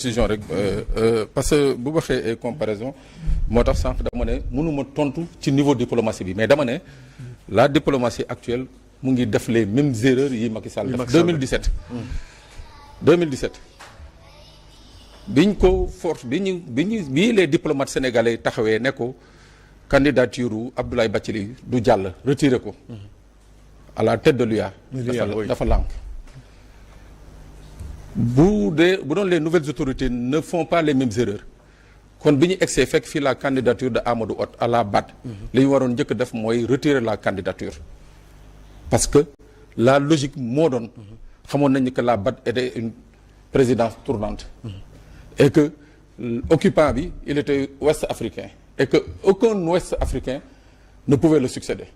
décision rek parce que bu waxee comparaison moo tax sànq dama ne mënuma tontu ci niveau diplomatie bi mais dama ne la diplomatie actuelle mu ngi def les mêmes erreurs yi Macky Sall def 2017 biñ ko force bii les diplomates sénégalais taxawee ne ko candidature u Abdoulaye Bathily du jàll retiré ko à la tête de l'UA dafa lànk bu doon les nouvelles autorités ne font pas les mêmes erreurs kon bi ñu egsee fekk fii la candidature de Amadou Hott à la BAD li ñu waroon njëkk def mooy retirer la candidature parce que la logique moo doon xamoon nañu que la BAD était une présidence tournante et que occupant bi il était ouest africain et que aucun ouest africain ne pouvait le succéder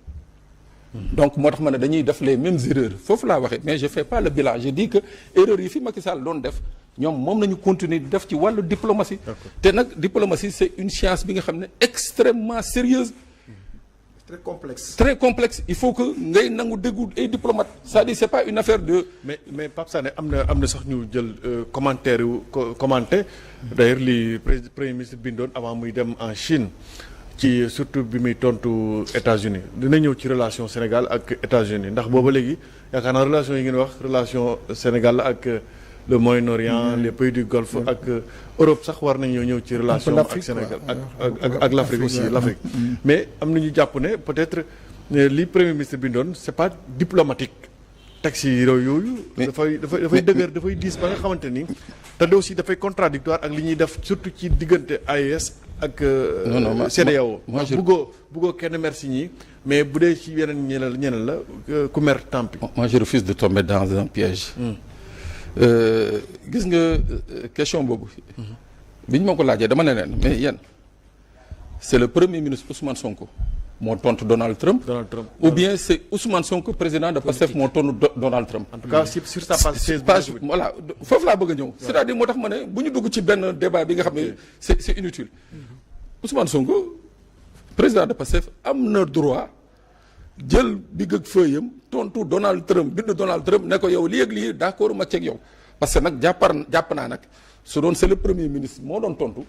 donc moo tax ma ne dañuy def les mêmes erreurs foofu laa waxee mais je fais pas le bilan je dis que erreurs yi fi Macky Sall doon def ñoom moom nañu continuer def ci wàllu diplomatie te nag diplomatie c'est une science bi nga xam ne extrêmement sérieuse très complexe il faut que ngay nangu déggu ay diplomate c'est-à-dire c'est pas une affaire de mais Pape Sané am na sax ñu jël commentaire yu commenté d'ailleurs li premier ministre bindoon avant muy dem en Chine ci surtout bi muy tontu États-Unis dina ñëw ci relation Sénégal ak États-Unis ndax booba léegi yaakaar naa relation yi ngeen wax relation Sénégal ak le Moyen-Orient les pays du Golfe ak Europe sax war nañoo ñëw ci relation ak Sénégal ak l'Afrique aussi l'Afrique mais am na ñu jàpp ne peut-être li premier ministre bindoon c'est pas diplomatique taxi yooyu dafay dëgër dafay diis ba nga xamante ni te aussi dafay contradictoire ak li ñuy def surtout ci diggante AES ak CEDEAO buggoo kenn merci ñi mais bu dee ci yeneen ñeneen la ku mer tant pis. Moi je refuse de tomber dans un piège gis nga question boobu bi ñu ma ko laajee dama ne leen mais yéen c'est le premier ministre Ousmane Sonko moo tontu Donald Trump ou bien c'est Ousmane Sonko président de PASTEF moo tontu Donald Trump. En tout cas sur sa page voilà foofu laa bëgg a ñëw. c'est-à-dire moo tax ma ne bu ñu dugg ci benn débat bi nga xam ne c'est inutile. Ousmane Sonko président de PASTEF am na droit jël bi gëg fëyam tontu Donald Trump bind Donald Trump ne ko yow lii ak lii d'accord ma ceeg yow parce que nag jàpp naa nag su doon c'est le premier ministre moo doon tontu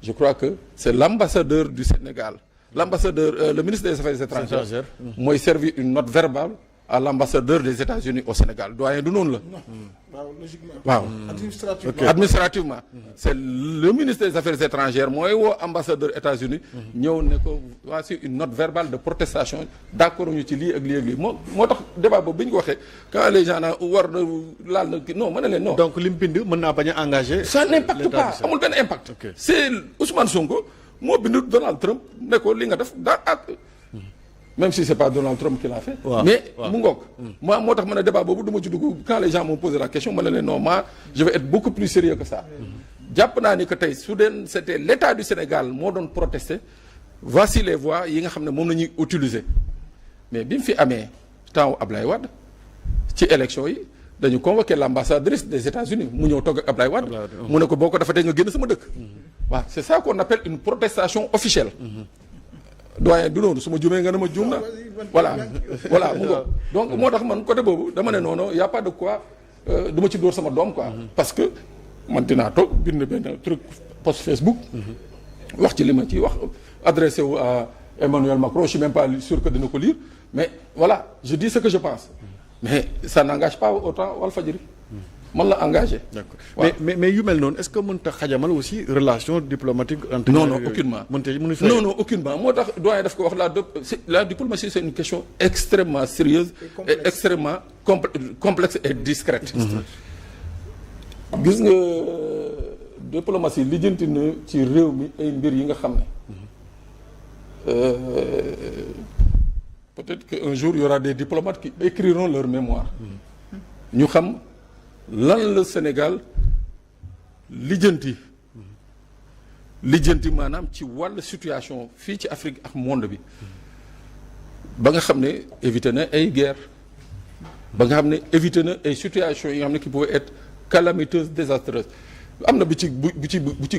je crois que c'est l'ambassadeur du Sénégal. L'ambassadeur, le ministre des Affaires étrangères mooy servir une note verbale à l'ambassadeur des États-Unis au Sénégal doyen du noonu la. waaw logiquement. waaw administrativement. C'est le ministre des Affaires étrangères mooy woo ambassadeur États-Unis ñëw ne ko voici une note verbale de protestation d'accord ñu ci lii ak lii ak lii moo tax débat boobu bi ñu ko waxee quand les gens war na laal na non mën na leen non. donc li mu bind mën naa bañ a engagé. ça n'impacte pas amul benn impact. C'est Ousmane Sonko moo bind Donald Trump ne ko li nga def daa ak. Même si c'est pas Donald Trump qui l'a fait. Mais mu ngoog. moo tax ma ne débat boobu du ma ci dugg quand les gens m'ont posé la question ma ne leen non moi je vais être beaucoup plus sérieux que ça. jàpp naa ni que tey su dee c'était l'État du Sénégal moo doon protester voici les voies yi nga xam ne moom la ñuy utiliser mais bi mu fi amee temps Ablaye Wade ci élection yi dañu convoqué l'ambassadrice des États-Unis mu ñëw togg ak Ablaye Wade mu ne ko boo ko dafa tey nga génn sama dëkk. waaw c'est ça qu'on appelle une protestation officielle. doyen du noonu su ma jumee nga ne ma juum na voilà mu ngo donc moo tax man côté boobu dama ne non y a pas de quoi du ma ci dóor sama doom quoi parce que man dinaa toog bind benn truc post Facebook wax ci li ma ci wax adressé wu à Emmanuel Macron je suis même pas sûr que dina ko lire mais voilà je dis ce que je pense mais ça n'engage pas autant Walfadjri man la engagé. D'accord. Mais yu mel noonu est-ce que mënut a xajamal aussi relation diplomatique entre non aucunement non aucunement moo tax doyen daf ko wax la diplomatie c'est une question extrêmement sérieuse et extrêmement complexe et discrète. gis nga diplomatie lijjanti na ci réew mi ay mbir yi nga xam ne peut-être qu'un jour il y aura des diplomates qui écriront leur mémoire ñu xam lan la Sénégal lijjanti maanaam ci wàllu situation fii ci Afrique ak monde bi ba nga xam ne éviter na ay guerre ba nga xam ne éviter na ay situations yi nga xam ne qui pouvaient être calamiteuses désastreuses am na bu ci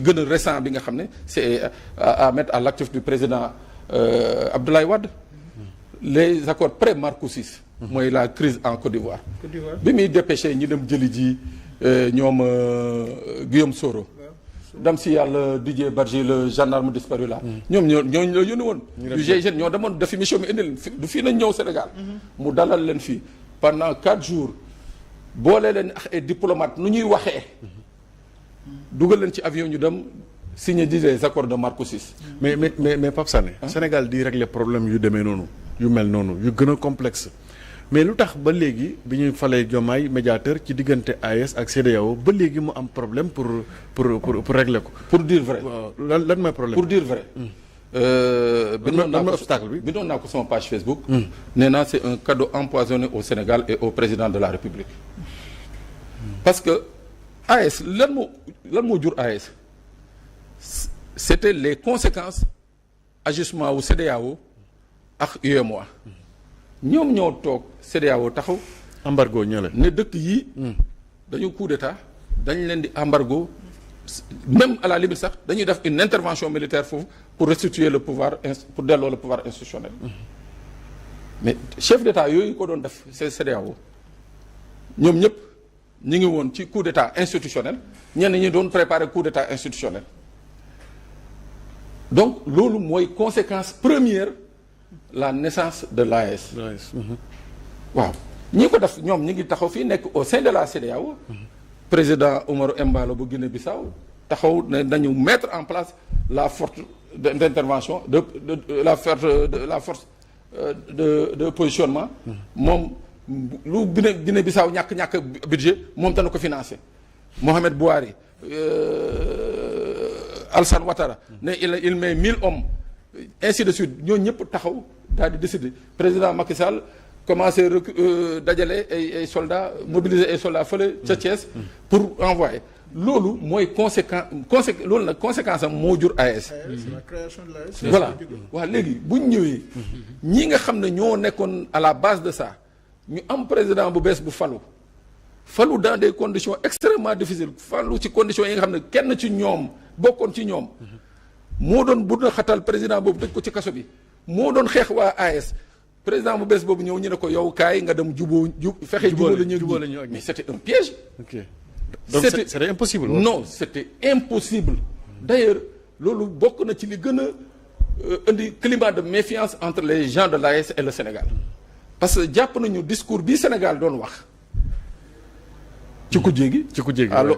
gën a récent bi nga xam ne c'est à mettre à l'actif du président Abdoulaye Wade les accords pré-Marcoussis mooy la crise en Côte d'Ivoire bi muy dépêché ñi dem jëli ji ñoom Guillaume Soro dam si yàlla Didier Badji le gendarme disparu là. ñooñu la yónni woon. du GIGN ñoo demoon defi mission bi indi leen du fii nañ ñëw Sénégal. mu dalal leen fii pendant 4 jours boole leen ak ay diplomates nu ñuy waxee. dugal leen ci avion ñu dem signer des accords de Marcoussis. mais Pape Sané. Sénégal di régler problème yu demee noonu yu mel noonu yu gën a complexe. mais lu tax ba léegi bi ñuy falee Diomaye médiateur ci diggante AES ak CEDEAO ba léegi mu am problème pour régler ko. pour dire vrai lan mooy problème. pour dire vrai. bindoon naa ko sama page Facebook. nee naa c'est un cadeau empoisonné au Sénégal et au président de la République. parce que AES lan moo jur AES c'était les conséquences ajustement wu CEDEAO ak UEMOA. ñoom ñoo toog CEDEAO taxaw. embargo ñële. ne dëkk yii. dañu coup d'état dañ leen di embargo même à la limite sax dañuy def une intervention militaire foofu pour restituer le pouvoir pour delloo le pouvoir institutionnel. mais chef d'état yooyu ko doon def CEDEAO ñoom ñëpp ñu ngi woon ci coup d'état institutionnel ñenn ñi doon préparer coup d'état institutionnel donc loolu mooy conséquence première. la naissance de l'AES. waaw ñi ko def ñoom ñi ngi taxaw fii nekk au sein de la CEDEAO. président Umaru Embalo bu Guinée-Bissau taxaw ne nañu mettre en place la force d'intervention de la force de positionnement. moom lu Guinée-Bissau ñàkk budget moom dana ko financer. Mohamed Bouhari Alassane Ouattara ne il met 1000 hommes. ainsi de suite ñooñu ñëpp taxaw daal di décider président Macky Sall commencé dajale ay soldats mobiliser ay soldats fële ca Thiès pour envoyer loolu mooy loolu nag conséquence am moo jur AES. c'est la création de l'AES. voilà waaw léegi bu ñu ñëwee ñi nga xam ne ñoo nekkoon à la base de ça ñu am président bu bees bu falu dans des conditions extrêmement difficiles falu ci conditions yi nga xam ne kenn ci ñoom bokkoon ci ñoom. moo doon bu na xatal président boobu tëj ko ci kaso bi moo doon xeex waa AES président bu bees boobu ñëw ñu ne ko yow kaay nga dem fexe jubóo la ñu mais c'était un piège. ok donc c'était impossible. non c'était impossible. d'ailleurs loolu bokk na ci li gën a indi climat de méfiance entre les gens de l'AES et le Sénégal parce que jàpp nañu discours bi Sénégal doon wax ci kujje gi.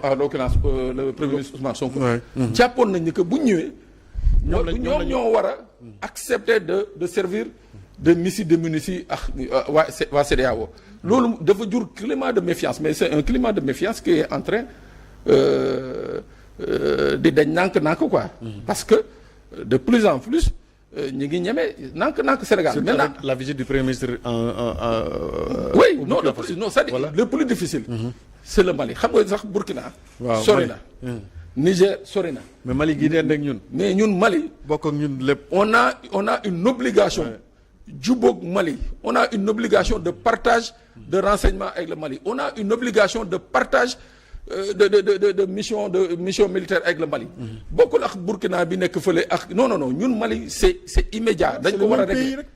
à l'occurrence le premier ministre Ousmane Sonko. jàppoon nañ ni que bu ñëwee. ñoom ñoo war a accepter de servir de missi de munici ak waa CEDEAO loolu dafa jur climat de méfiance mais c'est un climat de méfiance qui est en train di dañ nànk quoi. parce que de plus en plus ñu ngi ñeme nànk Sénégal. maintenant la visite du premier ministre oui non c'est-à-dire le plus difficile. c'est le Mali xam nga sax Burkina. waaw sori na. Niger sori na. mais Mali gii dend ak ñun. mais ñun Mali. bokk ak ñun lépp. on a une obligation. jubboog Mali. on a une obligation de partage de renseignements avec le Mali. on a une obligation de partage de mission militaire avec le Mali. bokkul ak Burkina bi nekk fële ak non ñun Mali c'est immédiat. dañ ko war a régler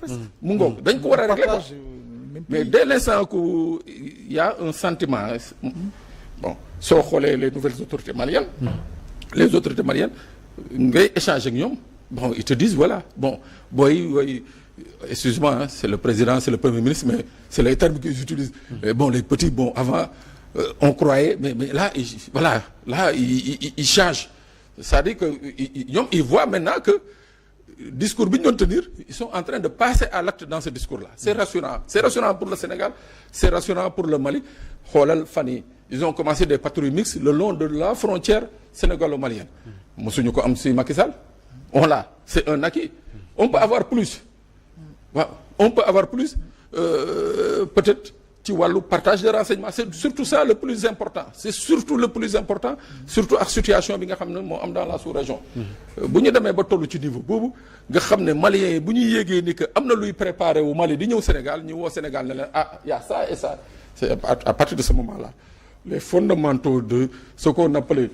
mu ngoog dañ ko war a régler quoi. mais dès l'instant que il y a un sentiment bon. soo xoolee les nouvelles autorités maliennes. les autorités maliennes ngay échanger ak ñoom bon ils te disent voilà bon booy excuse-moi c'est le président c'est le premier ministre mais c'est les termes qu'ils utilisent. bon les petits bon avant on croyait mais là ils changent c'est-à-dire que ñoom ils voient maintenant que discours bi ñu doon tenir ils sont en train de passer à l'acte dans ce discours-là c'est rassurant pour le Sénégal c'est rassurant pour le Mali xoolal fan yi ils ont commencé des patrouilles mixtes le long de la frontière sénégalo-malienne mosuñu ko am si Macky Sall on l'a c'est un acquis on peut avoir plus waaw on peut avoir plus peut-être ci wàllu partage de renseignements c'est surtout ça le plus important surtout ak situation bi nga xam ne moo am dans la sous-région bu ñu demee ba tollu ci niveau boobu nga xam ne maliens yi bu ñuy yéegee ni que am na luy préparer wu Mali di ñëw Sénégal ñu woo Sénégal ne leen y a ça et ça c'est à partir de ce moment-là les fondamentaux de ce qu'on appelait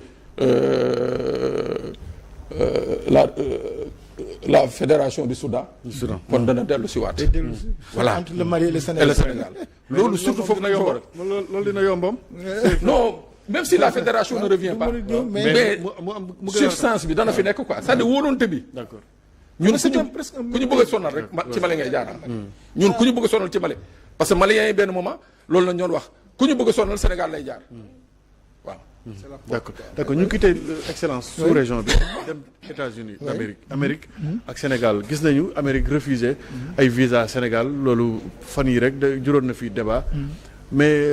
la fédération du Soudan. kon dana dellu si waat. voilà entre le Mali et le Sénégal. loolu surtout foofu nag loolu dina yombam. non même si la fédération ne revient pas mais substance bi dana fi nekk quoi c'est-à-dire wóolonte bi d'accord ñun ku ñu bëgg a sonal rek ci Mali ngay jaar ñun ku ñu bëgg a sonal ci Mali parce que maliens yi benn moment loolu la ñoon wax ku ñu bëgg a sonal Sénégal lay jaar waaw d'accord ñu quitté excellence sous région bi dem États-Unis Amérique ak Sénégal gis nañu Amérique refusé ay visa Sénégal loolu fan yi rek juróon na fii débat mais